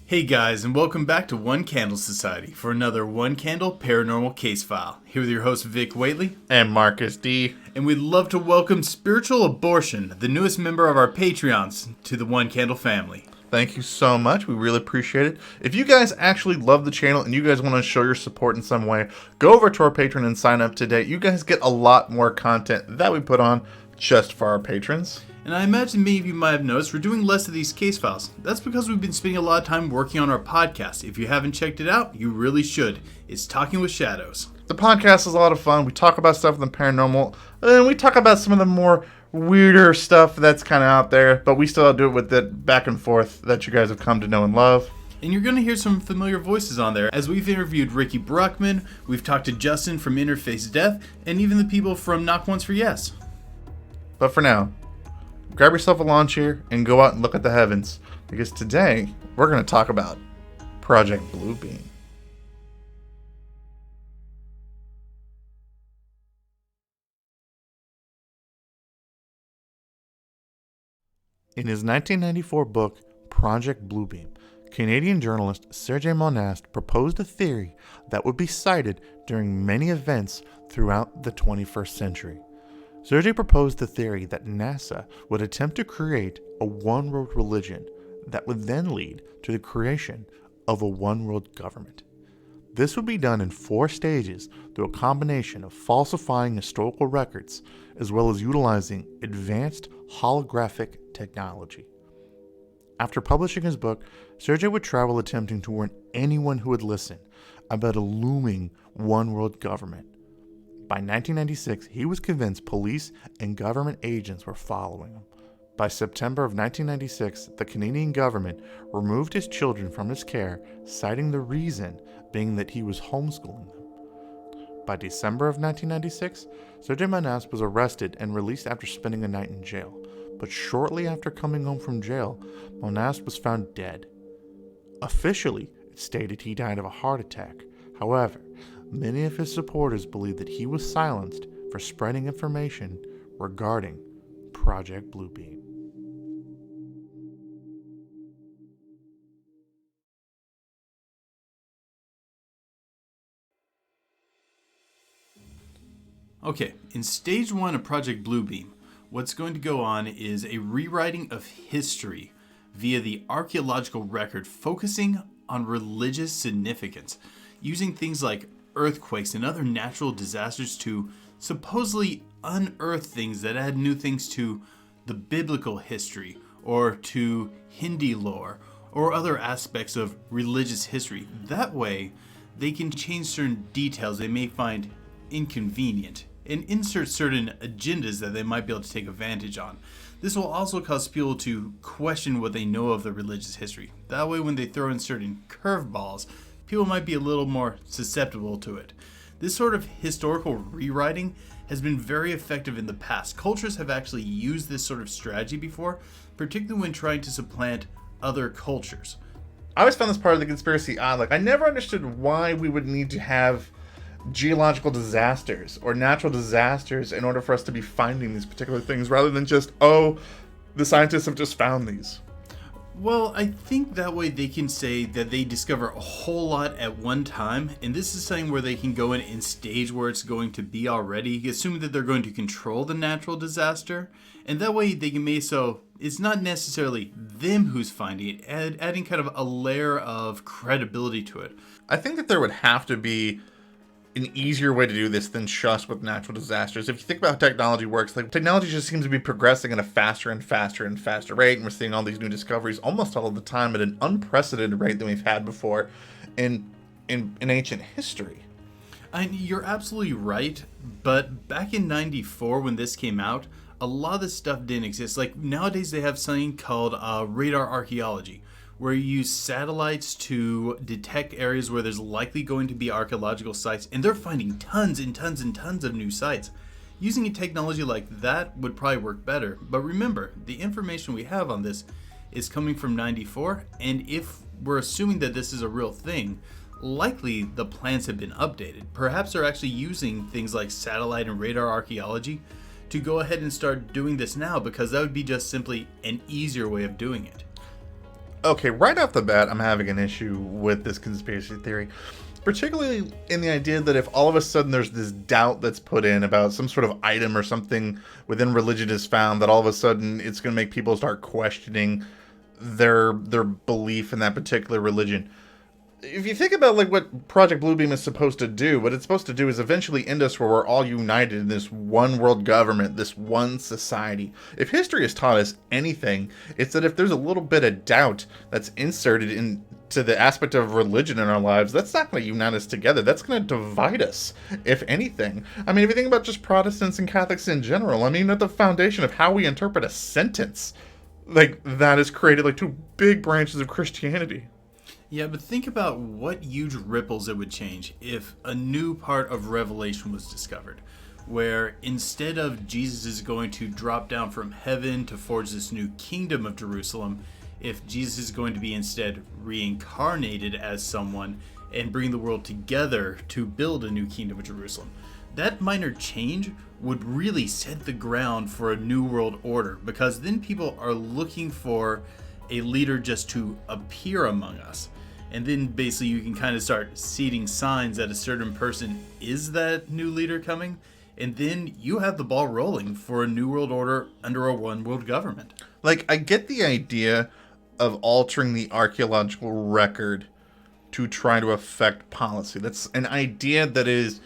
Hey guys, and welcome back to One Candle Society for another One Candle Paranormal Case File. Here with your host Vic Whately and Marcus D. And we'd love to welcome Spiritual Abortion, the newest member of our Patreons, to the One Candle family. Thank you so much. We really appreciate it. If you guys actually love the channel and you guys want to show your support in some way, go over to our Patreon and sign up today. You guys get a lot more content that we put on just for our patrons. And I imagine many of you might have noticed we're doing less of these case files. That's because we've been spending a lot of time working on our podcast. If you haven't checked it out, you really should. It's Talking with Shadows. The podcast is a lot of fun. We talk about stuff in the paranormal, and we talk about some of the more weirder stuff that's kind of out there, but we still do it with the back and forth that you guys have come to know and love. And you're going to hear some familiar voices on there, as we've interviewed Ricky Bruckman, we've talked to Justin from Interface Death, and even the people from Knock Once for Yes. But for now, grab yourself a lawn chair and go out and look at the heavens, because today we're going to talk about Project Bluebeam. In his 1994 book, Project Bluebeam, Canadian journalist Serge Monast proposed a theory that would be cited during many events throughout the 21st century. Serge proposed the theory that NASA would attempt to create a one-world religion that would then lead to the creation of a one-world government. This would be done in 4 stages through a combination of falsifying historical records as well as utilizing advanced holographic technology. After publishing his book, Serge would travel attempting to warn anyone who would listen about a looming one-world government. By 1996, he was convinced police and government agents were following him. By September of 1996, the Canadian government removed his children from his care, citing the reason being that he was homeschooling them. By December of 1996, Serge Monast was arrested and released after spending a night in jail. But shortly after coming home from jail, Monast was found dead. Officially, it stated he died of a heart attack. However, many of his supporters believe that he was silenced for spreading information regarding Project Bluebeam. Okay, in stage 1 of Project Bluebeam, what's going to go on is a rewriting of history via the archaeological record focusing on religious significance, using things like earthquakes and other natural disasters to supposedly unearth things that add new things to the biblical history or to Hindi lore or other aspects of religious history. That way, they can change certain details they may find inconvenient and insert certain agendas that they might be able to take advantage on. This will also cause people to question what they know of the religious history. That way, when they throw in certain curveballs, people might be a little more susceptible to it. This sort of historical rewriting has been very effective in the past. Cultures have actually used this sort of strategy before, particularly when trying to supplant other cultures. I always found this part of the conspiracy odd. I never understood why we would need to have geological disasters or natural disasters in order for us to be finding these particular things rather than just, the scientists have just found these. Well, I think that way they can say that they discover a whole lot at one time, and this is something where they can go in and stage where it's going to be already, assuming that they're going to control the natural disaster, and that way they can make so it's not necessarily them who's finding it, adding kind of a layer of credibility to it. I think that there would have to be an easier way to do this than just with natural disasters. If you think about how technology works, technology just seems to be progressing at a faster and faster and faster rate, and we're seeing all these new discoveries almost all of the time at an unprecedented rate than we've had before in ancient history. You're absolutely right, but back in 94 when this came out, a lot of this stuff didn't exist. Nowadays they have something called radar archaeology, where you use satellites to detect areas where there's likely going to be archaeological sites, and they're finding tons and tons and tons of new sites. Using a technology like that would probably work better, but remember, the information we have on this is coming from 94, and if we're assuming that this is a real thing, likely the plans have been updated. Perhaps they're actually using things like satellite and radar archaeology to go ahead and start doing this now, because that would be just simply an easier way of doing it. Okay, right off the bat, I'm having an issue with this conspiracy theory. Particularly in the idea that if all of a sudden there's this doubt that's put in about some sort of item or something within religion is found, that all of a sudden it's going to make people start questioning their belief in that particular religion. If you think about like what Project Bluebeam is supposed to do, what it's supposed to do is eventually end us where we're all united in this one world government, this one society. If history has taught us anything, it's that if there's a little bit of doubt that's inserted into the aspect of religion in our lives, that's not going to unite us together. That's going to divide us, if anything. I mean, if you think about just Protestants and Catholics in general, I mean, at the foundation of how we interpret a sentence, like that has created like two big branches of Christianity. Yeah, but think about what huge ripples it would change if a new part of Revelation was discovered, where instead of Jesus is going to drop down from heaven to forge this new kingdom of Jerusalem, if Jesus is going to be instead reincarnated as someone and bring the world together to build a new kingdom of Jerusalem. That minor change would really set the ground for a new world order, because then people are looking for a leader just to appear among us. And then basically you can kind of start seeding signs that a certain person is that new leader coming. And then you have the ball rolling for a new world order under a one world government. Like, I get the idea of altering the archaeological record to try to affect policy. That's an idea that is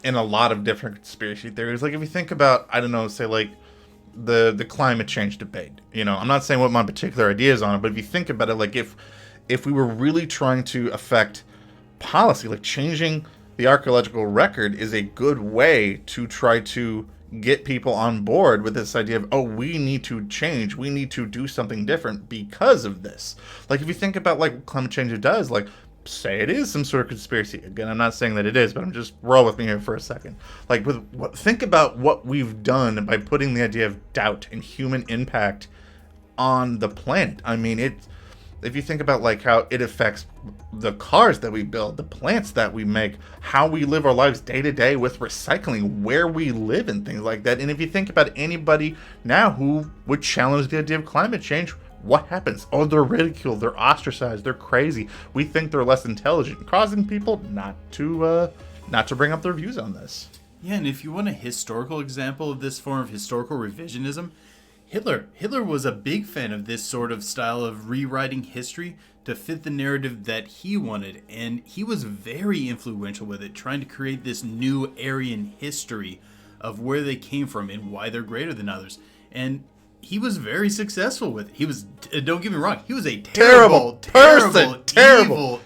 in a lot of different conspiracy theories. Like, if you think about, I don't know, say like the climate change debate. You know, I'm not saying what my particular idea is on it, but if you think about it, like if we were really trying to affect policy, like changing the archaeological record is a good way to try to get people on board with this idea of, oh, we need to change, we need to do something different because of this. Like, if you think about like what climate change does, like, say it is some sort of conspiracy. Again, I'm not saying that it is, but I'm just roll with me here for a second. Like, think about what we've done by putting the idea of doubt and human impact on the planet. I mean, if you think about like how it affects the cars that we build, the plants that we make, how we live our lives day to day with recycling, where we live and things like that. And if you think about anybody now who would challenge the idea of climate change, what happens? Oh, they're ridiculed, they're ostracized, they're crazy. We think they're less intelligent, causing people not to bring up their views on this. Yeah, and if you want a historical example of this form of historical revisionism, Hitler was a big fan of this sort of style of rewriting history to fit the narrative that he wanted, and he was very influential with it, trying to create this new Aryan history of where they came from and why they're greater than others. And he was very successful with it. He was, don't get me wrong, he was a terrible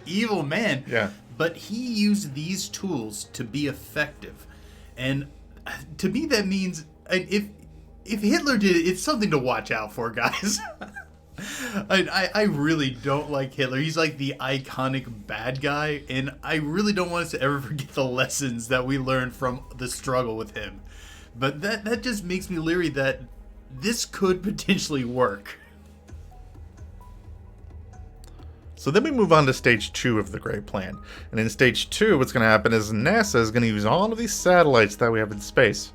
evil man. Yeah. But he used these tools to be effective. And to me that means, if Hitler did it, it's something to watch out for, guys. I really don't like Hitler. He's like the iconic bad guy, and I really don't want us to ever forget the lessons that we learned from the struggle with him. But that just makes me leery that this could potentially work. So then we move on to stage 2 of the Great Plan. And in stage 2, what's going to happen is NASA is going to use all of these satellites that we have in space,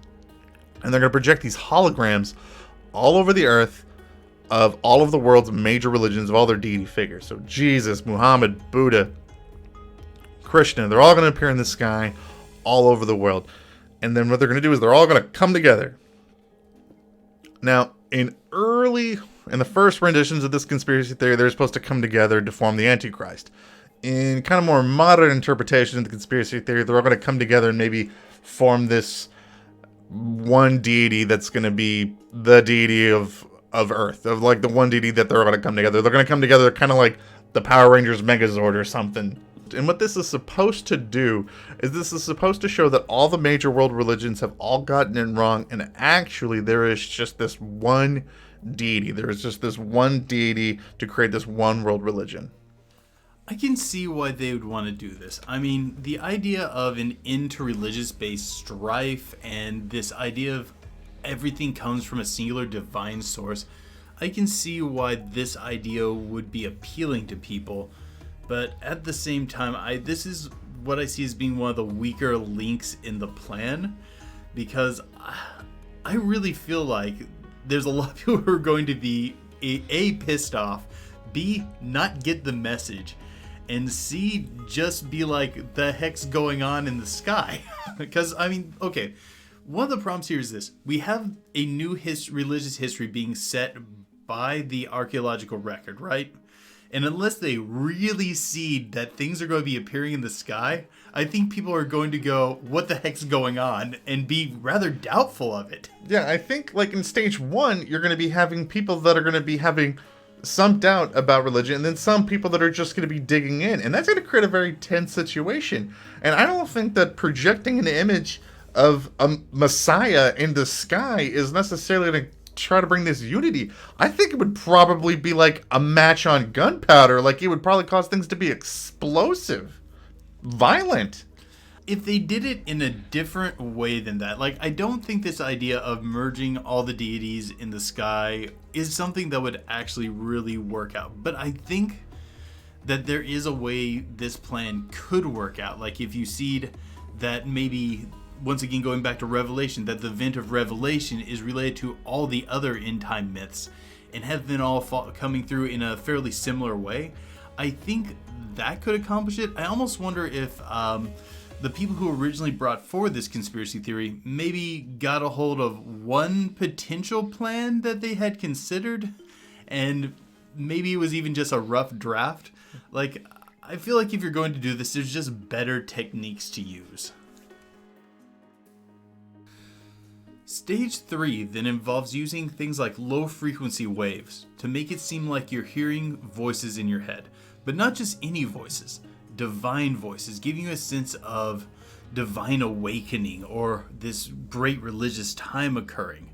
and they're going to project these holograms all over the Earth of all of the world's major religions, of all their deity figures. So Jesus, Muhammad, Buddha, Krishna, they're all going to appear in the sky all over the world. And then what they're going to do is they're all going to come together. Now, in the first renditions of this conspiracy theory, they're supposed to come together to form the Antichrist. In kind of more modern interpretation of the conspiracy theory, they're all going to come together and maybe form this one deity that's going to be the deity of Earth, of like the one deity that they're going to come together. They're going to come together kind of like the Power Rangers Megazord or something. And what this is supposed to do is this is supposed to show that all the major world religions have all gotten it wrong, and actually there is just this one deity. There is just this one deity to create this one world religion. I can see why they would want to do this. I mean, the idea of an interreligious-based strife and this idea of everything comes from a singular divine source, I can see why this idea would be appealing to people. But at the same time, this is what I see as being one of the weaker links in the plan, because I really feel like there's a lot of people who are going to be A, pissed off, B, not get the message, and C, just be like, the heck's going on in the sky? Because, I mean, okay, one of the problems here is this. We have a new religious history being set by the archaeological record, right? And unless they really see that things are going to be appearing in the sky, I think people are going to go, what the heck's going on? And be rather doubtful of it. Yeah, I think like in stage 1, you're going to be having people that are going to be having some doubt about religion, and then some people that are just going to be digging in. And that's going to create a very tense situation. And I don't think that projecting an image of a messiah in the sky is necessarily going to try to bring this unity. I think it would probably be like a match on gunpowder. Like, it would probably cause things to be explosive, violent. If they did it in a different way than that, like, I don't think this idea of merging all the deities in the sky is something that would actually really work out. But I think that there is a way this plan could work out. Like, if you see that maybe, once again going back to Revelation, that the event of Revelation is related to all the other end time myths and have been all coming through in a fairly similar way, I think that could accomplish it. I almost wonder if the people who originally brought forward this conspiracy theory maybe got a hold of one potential plan that they had considered, and maybe it was even just a rough draft. Like, I feel like if you're going to do this, there's just better techniques to use. Stage 3 then involves using things like low frequency waves to make it seem like you're hearing voices in your head, but not just any voices, divine voices, giving you a sense of divine awakening or this great religious time occurring.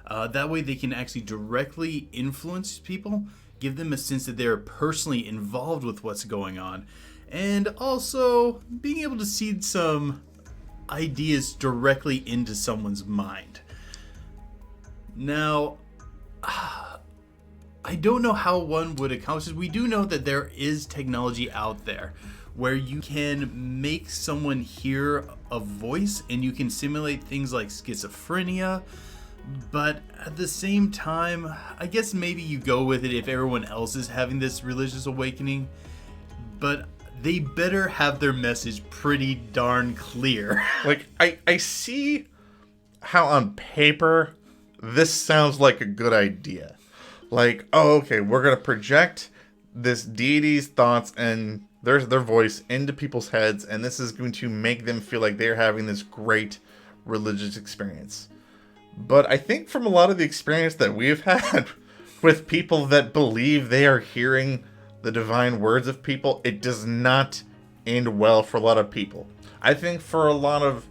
That way they can actually directly influence people, give them a sense that they're personally involved with what's going on, and also being able to seed some ideas directly into someone's mind. Now, I don't know how one would accomplish this. We do know that there is technology out there where you can make someone hear a voice and you can simulate things like schizophrenia, but at the same time, I guess maybe you go with it if everyone else is having this religious awakening, but they better have their message pretty darn clear. Like, I see how on paper this sounds like a good idea. Like, oh, okay, we're going to project this deity's thoughts and their voice into people's heads, and this is going to make them feel like they're having this great religious experience. But I think from a lot of the experience that we've had with people that believe they are hearing the divine words of people, it does not end well for a lot of people. I think for a lot of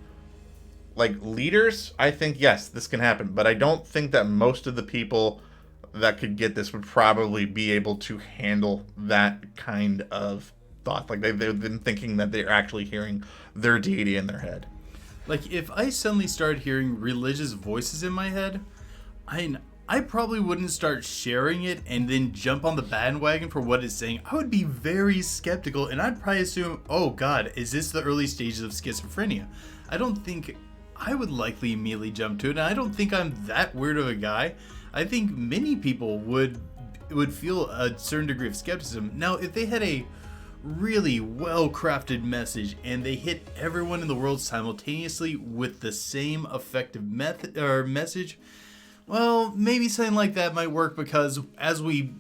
like leaders, I think yes, this can happen, but I don't think that most of the people that could get this would probably be able to handle that kind of thought. Like they've been thinking that they're actually hearing their deity in their head. Like, if I suddenly started hearing religious voices in my head, I probably wouldn't start sharing it and then jump on the bandwagon for what it's saying. I would be very skeptical, and I'd probably assume, oh God, is this the early stages of schizophrenia? I don't think I would likely immediately jump to it, and I don't think I'm that weird of a guy. I think many people would feel a certain degree of skepticism. Now, if they had a really well-crafted message and they hit everyone in the world simultaneously with the same effective message, well, maybe something like that might work, because as we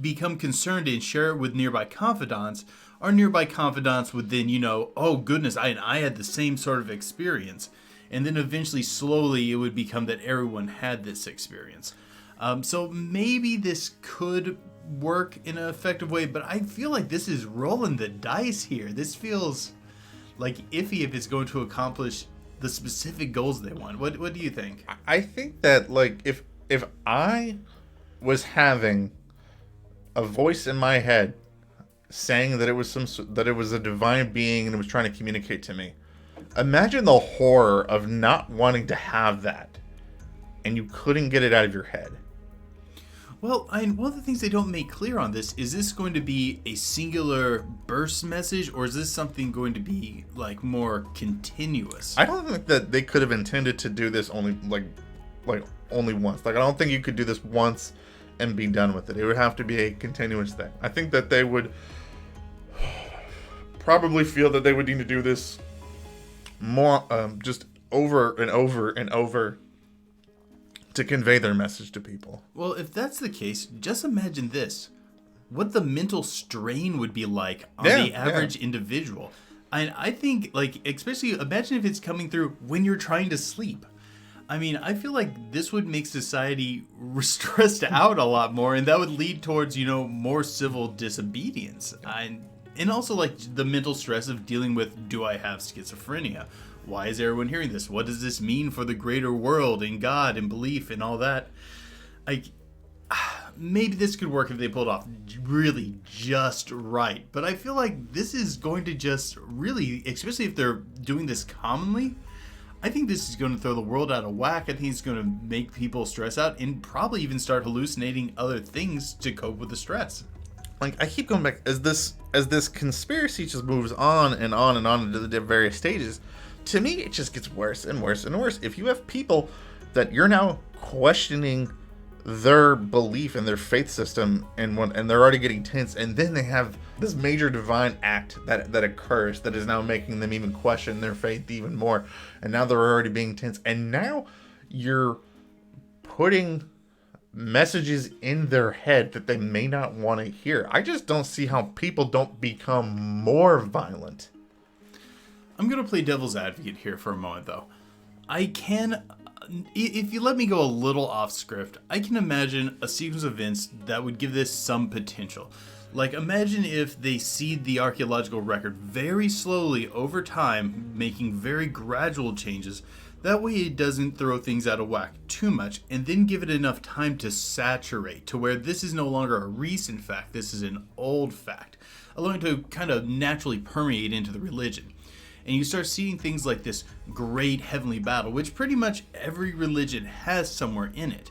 become concerned and share it with nearby confidants, our nearby confidants would then, oh goodness, I had the same sort of experience. And then eventually, slowly, it would become that everyone had this experience. So maybe this could work in an effective way, but I feel like this is rolling the dice here. This feels like iffy if it's going to accomplish the specific goals they want. What do you think? I think that, like, if I was having a voice in my head saying that it was a divine being and it was trying to communicate to me, imagine the horror of not wanting to have that and you couldn't get it out of your head. Well, one of the things they don't make clear on this is this going to be a singular burst message, or is this something going to be like more continuous? I don't think that they could have intended to do this only only once. Like, I don't think you could do this once and be done with it. It would have to be a continuous thing. I think that they would probably feel that they would need to do this more, just over and over and over to convey their message to people. Well, if that's the case, just imagine this. What the mental strain would be like on the average individual. And I think, like, especially imagine if it's coming through when you're trying to sleep. I mean, I feel like this would make society stressed out a lot more, and that would lead towards, more civil disobedience. And also, like, the mental stress of dealing with, do I have schizophrenia? Why is everyone hearing this? What does this mean for the greater world and God and belief and all that? Like, maybe this could work if they pulled off really just right. But I feel like this is going to just really, especially if they're doing this commonly, I think this is going to throw the world out of whack. I think it's going to make people stress out and probably even start hallucinating other things to cope with the stress. Like, I keep going back, as this conspiracy just moves on and on and on into the various stages, to me it just gets worse and worse and worse. If you have people that you're now questioning their belief in their faith system, and they're already getting tense, and then they have this major divine act that occurs that is now making them even question their faith even more, and now they're already being tense, and now you're putting messages in their head that they may not want to hear. I just don't see how people don't become more violent. I'm going to play devil's advocate here for a moment, though. If you let me go a little off script, I can imagine a sequence of events that would give this some potential. Like, imagine if they seed the archaeological record very slowly over time, making very gradual changes. That way it doesn't throw things out of whack too much, and then give it enough time to saturate to where this is no longer a recent fact, this is an old fact, allowing it to kind of naturally permeate into the religion. And you start seeing things like this great heavenly battle, which pretty much every religion has somewhere in it.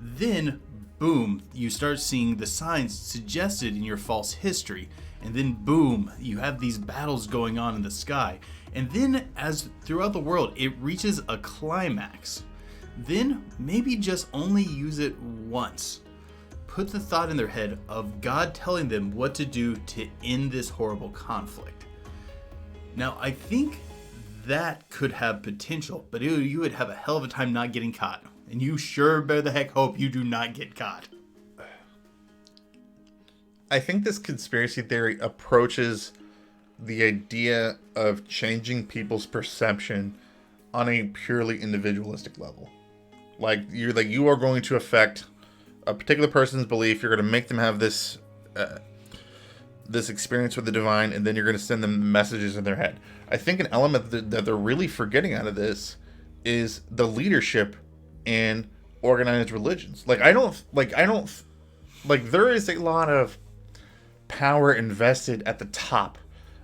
Then, boom, you start seeing the signs suggested in your false history. And then, boom, you have these battles going on in the sky. And then, as throughout the world, it reaches a climax. Then, maybe just only use it once. Put the thought in their head of God telling them what to do to end this horrible conflict. Now, I think that could have potential, but you would have a hell of a time not getting caught. And you sure bear the heck hope you do not get caught. I think this conspiracy theory approaches the idea of changing people's perception on a purely individualistic level. You are going to affect a particular person's belief. You're going to make them have this experience with the divine, and then you're going to send them messages in their head. I think an element that they're really forgetting out of this is the leadership in organized religions. There is a lot of power invested at the top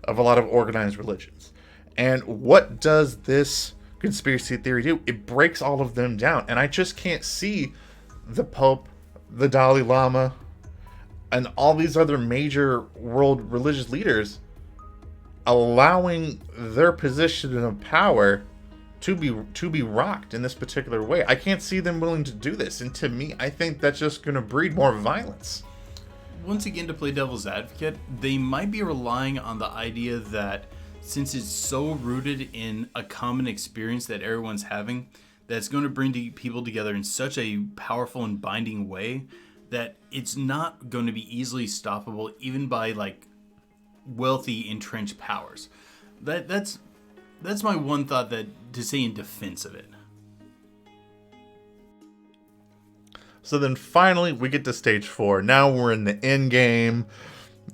of a lot of organized religions. And what does this conspiracy theory do? It breaks all of them down. And I just can't see the Pope, the Dalai Lama, and all these other major world religious leaders allowing their position of power to be rocked in this particular way. I can't see them willing to do this. And to me, I think that's just going to breed more violence. Once again, to play devil's advocate, they might be relying on the idea that since it's so rooted in a common experience that everyone's having, that's going to bring people together in such a powerful and binding way that it's not going to be easily stoppable even by wealthy entrenched powers. That's my one thought to say in defense of it. So then finally we get to stage 4. Now we're in the end game.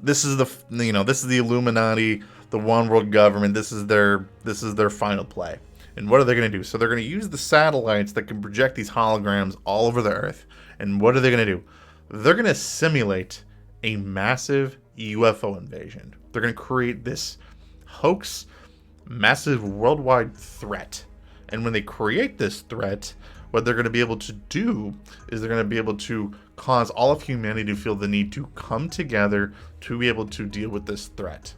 This is the Illuminati, the one world government. This is their final play. And what are they going to do? So they're going to use the satellites that can project these holograms all over the earth. And what are they going to do? They're going to simulate a massive UFO invasion. They're going to create this hoax, massive worldwide threat. And when they create this threat, what they're going to be able to do is they're going to be able to cause all of humanity to feel the need to come together to be able to deal with this threat.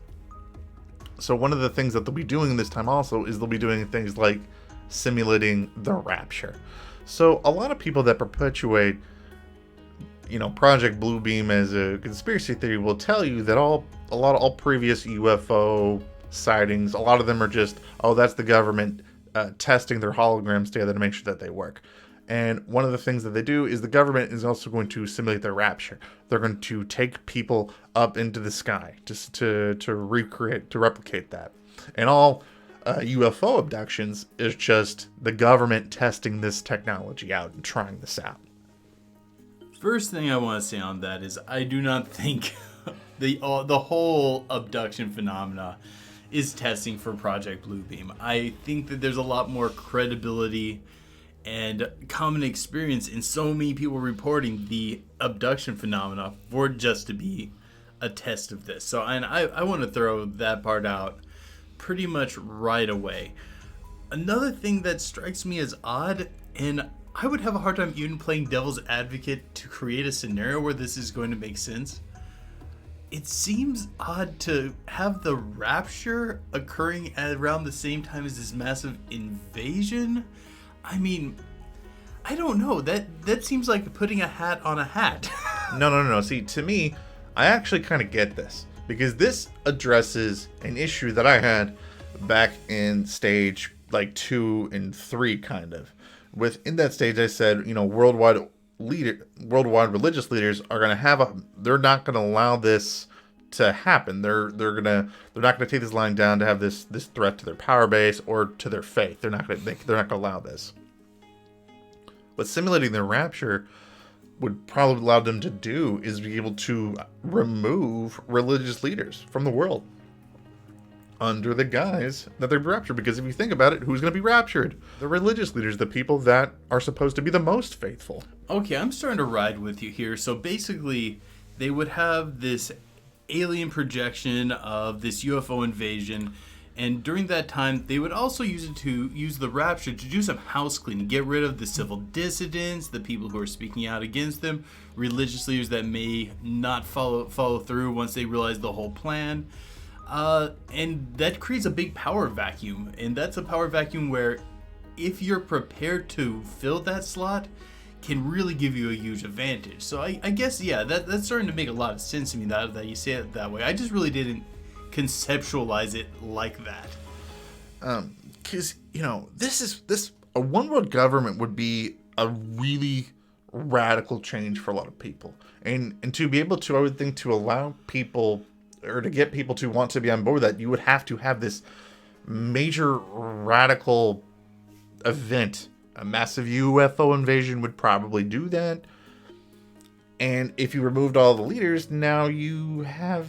So one of the things that they'll be doing this time also is they'll be doing things like simulating the rapture. So a lot of people that perpetuate Project Bluebeam as a conspiracy theory will tell you that all previous UFO sightings, a lot of them are just, oh, that's the government testing their holograms together to make sure that they work. And one of the things that they do is the government is also going to simulate their rapture. They're going to take people up into the sky just to replicate that. And all UFO abductions is just the government testing this technology out and trying this out. First thing I want to say on that is I do not think the whole abduction phenomena is testing for Project Bluebeam. I think that there's a lot more credibility and common experience in so many people reporting the abduction phenomena for just to be a test of this. So I want to throw that part out pretty much right away. Another thing that strikes me as odd, and I would have a hard time even playing devil's advocate to create a scenario where this is going to make sense. It seems odd to have the rapture occurring at around the same time as this massive invasion. I mean, I don't know. That seems like putting a hat on a hat. No. See, to me, I actually kind of get this. Because this addresses an issue that I had back in stage 2 and 3, kind of. Within that stage, I said, worldwide religious leaders are going to they're not going to allow this to happen. They're not going to take this line down to have this threat to their power base or to their faith. They're not going to allow this. What simulating the rapture would probably allow them to do is be able to remove religious leaders from the world under the guise that they're raptured. Because if you think about it, who's going to be raptured? The religious leaders, the people that are supposed to be the most faithful. Okay, I'm starting to ride with you here. So basically, they would have this alien projection of this UFO invasion, and during that time, they would also use the rapture to do some house cleaning, get rid of the civil dissidents, the people who are speaking out against them, religious leaders that may not follow through once they realize the whole plan. And that creates a big power vacuum. And that's a power vacuum where if you're prepared to fill that slot, can really give you a huge advantage. So I guess, yeah, that's starting to make a lot of sense to me that you say it that way. I just really didn't conceptualize it like that. Because, a one world government would be a really radical change for a lot of people. And to be able to, I would think, to allow people or to get people to want to be on board with that, you would have to have this major radical event. A massive UFO invasion would probably do that. And if you removed all the leaders, now you have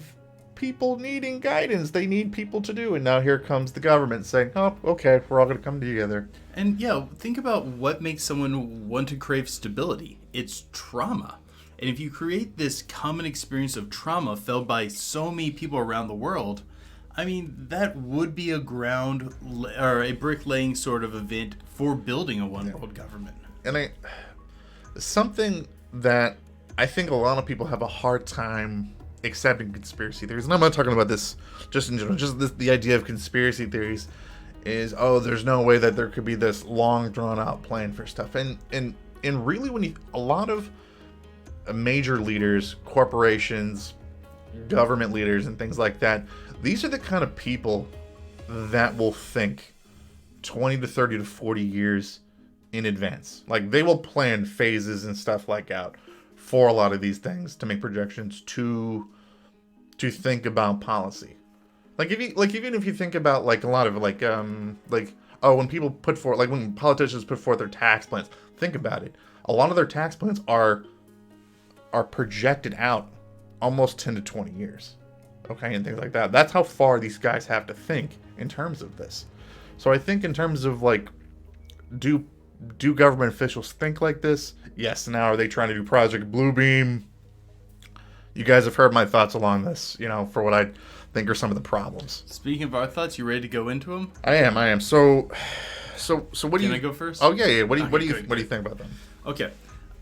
people needing guidance. They need people to do. And now here comes the government saying, oh, okay, we're all going to come together. And yeah, think about what makes someone want to crave stability. It's trauma. And if you create this common experience of trauma felt by so many people around the world, I mean, that would be a bricklaying sort of event for building a one world government. And something that I think a lot of people have a hard time accepting conspiracy theories, and I'm not talking about this just in general, just the idea of conspiracy theories is, oh, there's no way that there could be this long drawn out plan for stuff. And really, when a lot of major leaders, corporations, government leaders, and things like that, these are the kind of people that will think 20 to 30 to 40 years in advance. Like, they will plan phases and stuff like out for a lot of these things to make projections to think about policy. Even if you think about like a lot of when people put forth, like when politicians put forth their tax plans, think about it. A lot of their tax plans are projected out almost 10 to 20 years. Okay, and things like that. That's how far these guys have to think in terms of this. So I think in terms of like, do government officials think like this? Yes. Now, are they trying to do Project Bluebeam? You guys have heard my thoughts along this, for what I think are some of the problems. Speaking of our thoughts, you ready to go into them? I am. So what do you... Can I go first? Oh, yeah. What do you think about them? Okay.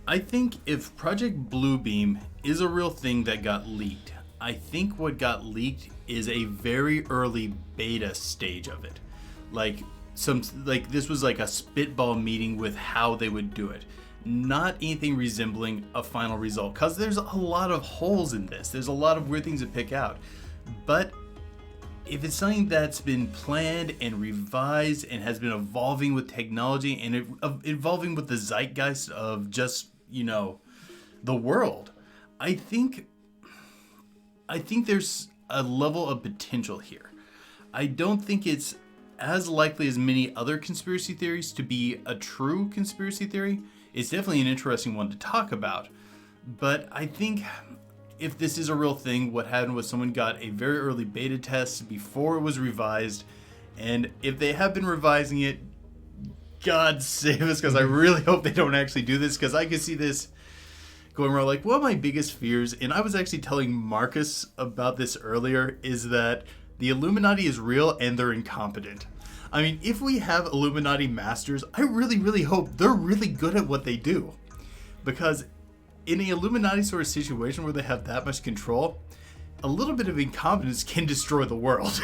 I think if Project Bluebeam is a real thing that got leaked, I think what got leaked is a very early beta stage of it. This was like a spitball meeting with how they would do it. not anything resembling a final result, because there's a lot of holes in this. There's a lot of weird things to pick out. But if it's something that's been planned and revised and has been evolving with technology and evolving with the zeitgeist of just, the world, I think there's a level of potential here. I don't think it's as likely as many other conspiracy theories to be a true conspiracy theory. It's definitely an interesting one to talk about. But I think if this is a real thing, what happened was someone got a very early beta test before it was revised. And if they have been revising it, God save us, because I really hope they don't actually do this, because I can see this going around. Like, one of my biggest fears, and I was actually telling Marcus about this earlier, is that the Illuminati is real and they're incompetent. I mean, if we have Illuminati masters, I really, really hope they're really good at what they do. Because in an Illuminati sort of situation where they have that much control, a little bit of incompetence can destroy the world.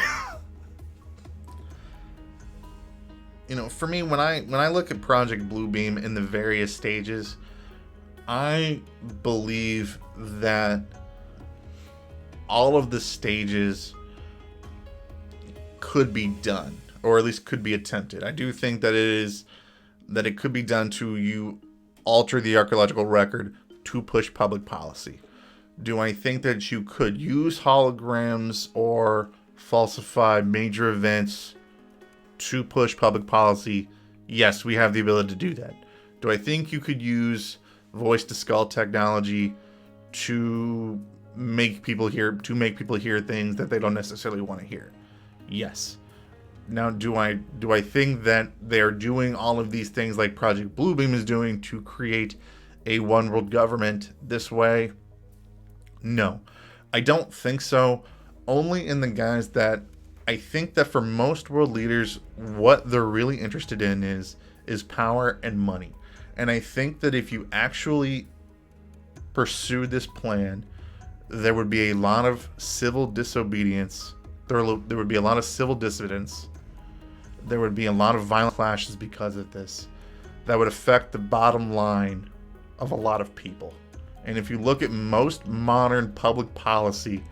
For me, when I look at Project Bluebeam in the various stages, I believe that all of the stages could be done, or at least could be attempted. I do think that it could be done to alter the archaeological record to push public policy. Do I think that you could use holograms or falsify major events to push public policy? Yes, we have the ability to do that. Do I think you could use voice to skull technology to make people hear things that they don't necessarily want to hear? Yes. Now, do I think that they're doing all of these things like Project Bluebeam is doing to create a one world government this way? No, I don't think so. Only in the guise that I think that for most world leaders, what they're really interested in is power and money. And I think that if you actually pursue this plan, there would be a lot of civil disobedience. There would be a lot of civil dissidents. There would be a lot of violent clashes because of this. That would affect the bottom line of a lot of people. And if you look at most modern public policy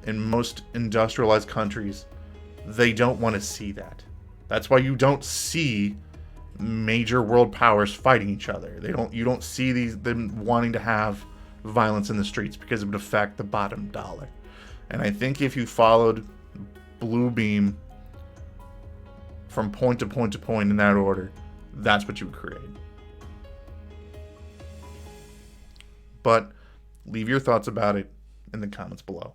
in most industrialized countries, they don't want to see that. That's why you don't see major world powers fighting each other. You don't see them wanting to have violence in the streets, because it would affect the bottom dollar. And I think if you followed Bluebeam from point to point to point in that order, that's what you would create. But leave your thoughts about it in the comments below.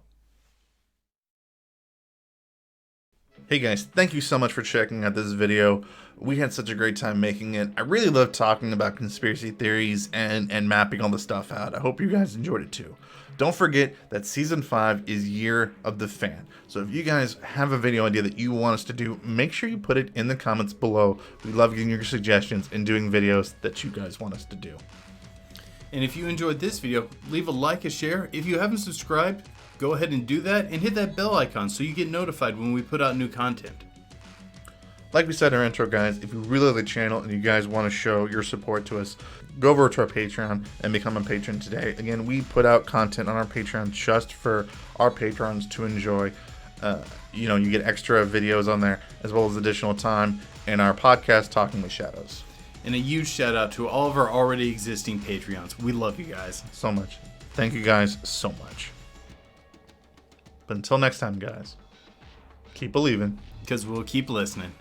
Hey guys, thank you so much for checking out this video. We had such a great time making it. I really love talking about conspiracy theories and mapping all the stuff out. I hope you guys enjoyed it too. Don't forget that Season 5 is Year of the Fan. So if you guys have a video idea that you want us to do, make sure you put it in the comments below. We love getting your suggestions and doing videos that you guys want us to do. And if you enjoyed this video, leave a like, a share. If you haven't subscribed, go ahead and do that, and hit that bell icon so you get notified when we put out new content. Like we said in our intro, guys, if you really like the channel and you guys want to show your support to us, go over to our Patreon and become a patron today. Again, we put out content on our Patreon just for our patrons to enjoy. You get extra videos on there, as well as additional time in our podcast, Talking with Shadows. And a huge shout out to all of our already existing Patreons. We love you guys so much. Thank you guys so much. But until next time, guys, keep believing. Because we'll keep listening.